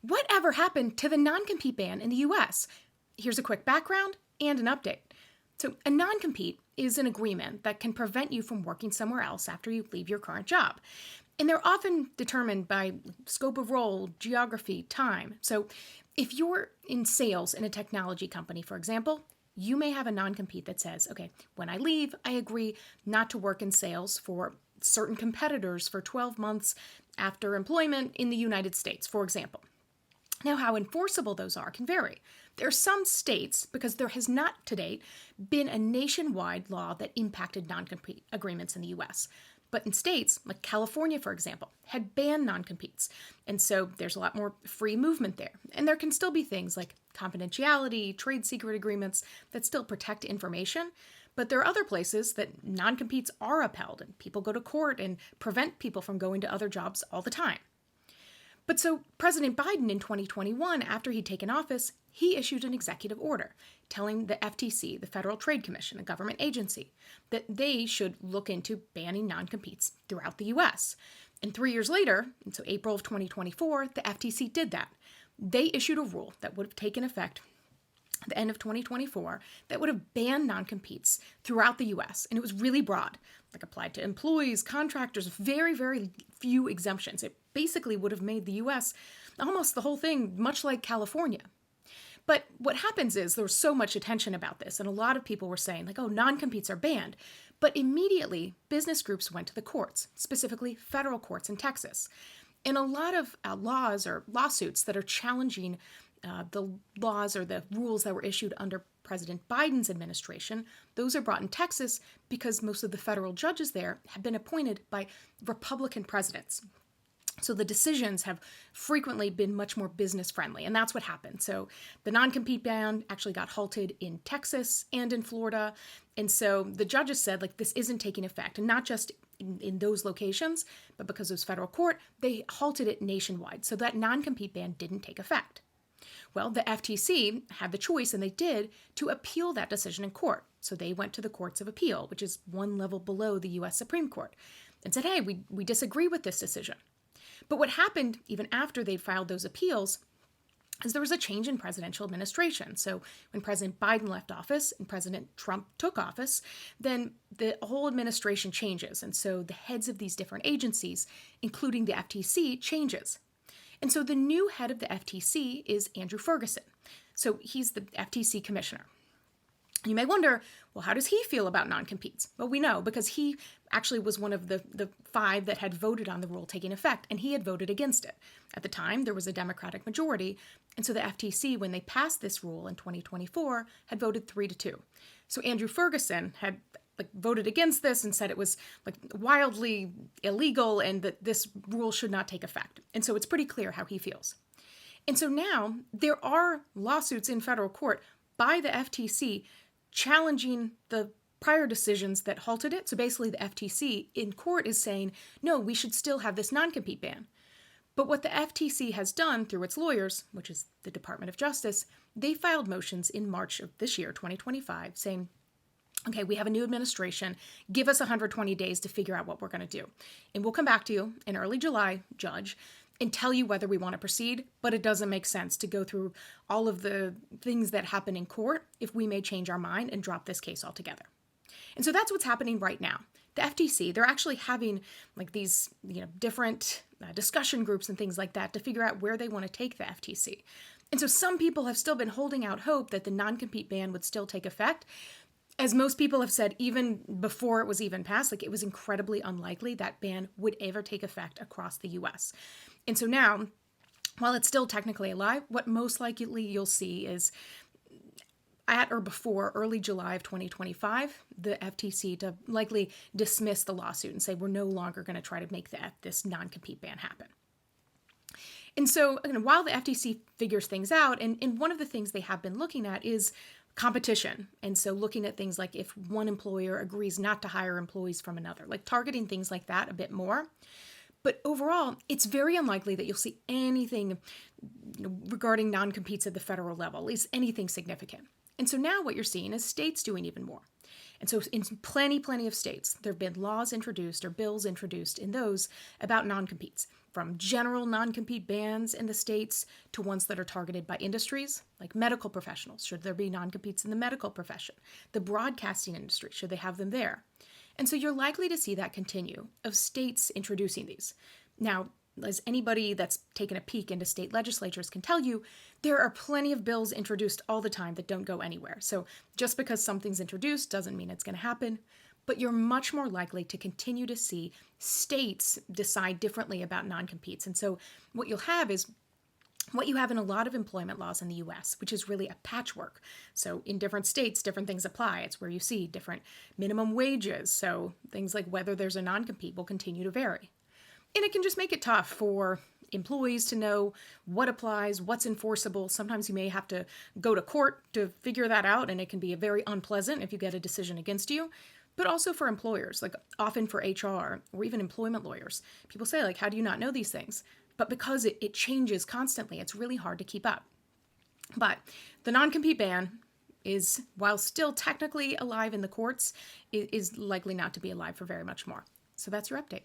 whatever happened to the non-compete ban in the US? Here's a quick background and an update. So a non-compete is an agreement that can prevent you from working somewhere else after you leave your current job. And they're often determined by scope of role, geography, time. So if you're in sales in a technology company, for example, you may have a non-compete that says, okay, when I leave, I agree not to work in sales for certain competitors for 12 months after employment in the United States, for example. Now, how enforceable those are can vary. There are some states, because there has not to date been a nationwide law that impacted non-compete agreements in the US. But in states, like California, for example, had banned non-competes. And so there's a lot more free movement there. And there can still be things like confidentiality, trade secret agreements that still protect information. But there are other places that non-competes are upheld, and people go to court and prevent people from going to other jobs all the time. But so President Biden in 2021, after he'd taken office, he issued an executive order telling the FTC, the Federal Trade Commission, a government agency, that they should look into banning non-competes throughout the U.S. And 3 years later, so April of 2024, the FTC did that. They issued a rule that would have taken effect at the end of 2024 that would have banned non-competes throughout the U.S. And it was really broad, like applied to employees, contractors, very, very few exemptions. It basically would have made the U.S. almost the whole thing much like California. But what happens is there was so much attention about this, and a lot of people were saying, like, oh, non-competes are banned. But immediately, business groups went to the courts, specifically federal courts in Texas. And a lot of laws or lawsuits that are challenging the laws or the rules that were issued under President Biden's administration, those are brought in Texas because most of the federal judges there have been appointed by Republican presidents. So the decisions have frequently been much more business friendly, and that's what happened. So the non-compete ban actually got halted in Texas and in Florida. And so the judges said, like, this isn't taking effect, and not just in those locations, but because it was federal court, they halted it nationwide. So that non-compete ban didn't take effect. Well, the FTC had the choice, and they did, to appeal that decision in court. So they went to the courts of appeal, which is one level below the U.S. Supreme Court, and said, hey, we disagree with this decision. But what happened even after they'd filed those appeals is there was a change in presidential administration. So when President Biden left office and President Trump took office, then the whole administration changes. And so the heads of these different agencies, including the FTC, changes. And so the new head of the FTC is Andrew Ferguson. So he's the FTC commissioner. You may wonder, well, how does he feel about non-competes? Well, we know because he actually was one of the 5 that had voted on the rule taking effect, and he had voted against it. At the time, there was a Democratic majority, and so the FTC, when they passed this rule in 2024, had voted 3-2. So Andrew Ferguson had voted against this and said it was wildly illegal and that this rule should not take effect. And so it's pretty clear how he feels. And so now there are lawsuits in federal court by the FTC challenging the prior decisions that halted it. So basically the FTC in court is saying, no, we should still have this non-compete ban. But what the FTC has done through its lawyers, which is the Department of Justice, they filed motions in March of this year, 2025, saying, okay, we have a new administration. Give us 120 days to figure out what we're going to do. And we'll come back to you in early July, Judge, and tell you whether we want to proceed, but it doesn't make sense to go through all of the things that happen in court if we may change our mind and drop this case altogether. And so that's what's happening right now. The FTC, they're actually having these different discussion groups and things like that to figure out where they want to take the FTC. And so some people have still been holding out hope that the non-compete ban would still take effect. As most people have said, even before it was even passed, it was incredibly unlikely that ban would ever take effect across the U.S. And so now, while it's still technically alive, what most likely you'll see is at or before early July of 2025, the FTC to likely dismiss the lawsuit and say we're no longer going to try to make this non-compete ban happen. And so while the FTC figures things out, and one of the things they have been looking at is competition. And so looking at things like if one employer agrees not to hire employees from another, targeting things like that a bit more. But overall, it's very unlikely that you'll see anything regarding non-competes at the federal level, at least anything significant. And so now what you're seeing is states doing even more. And so in plenty of states, there have been laws introduced or bills introduced in those about non-competes, from general non-compete bans in the states to ones that are targeted by industries, like medical professionals. Should there be non-competes in the medical profession? The broadcasting industry, should they have them there? And so you're likely to see that continue of states introducing these. Now, as anybody that's taken a peek into state legislatures can tell you, there are plenty of bills introduced all the time that don't go anywhere. So just because something's introduced doesn't mean it's going to happen, but you're much more likely to continue to see states decide differently about non-competes. And so what you'll have is what you have in a lot of employment laws in the US, which is really a patchwork. So in different states, different things apply. It's where you see different minimum wages. So things like whether there's a non-compete will continue to vary. And it can just make it tough for employees to know what applies, what's enforceable. Sometimes you may have to go to court to figure that out, and it can be very unpleasant if you get a decision against you. But also for employers, like often for HR or even employment lawyers. People say, like, how do you not know these things? But because it changes constantly, it's really hard to keep up. But the non-compete ban is, while still technically alive in the courts, is likely not to be alive for very much more. So that's your update.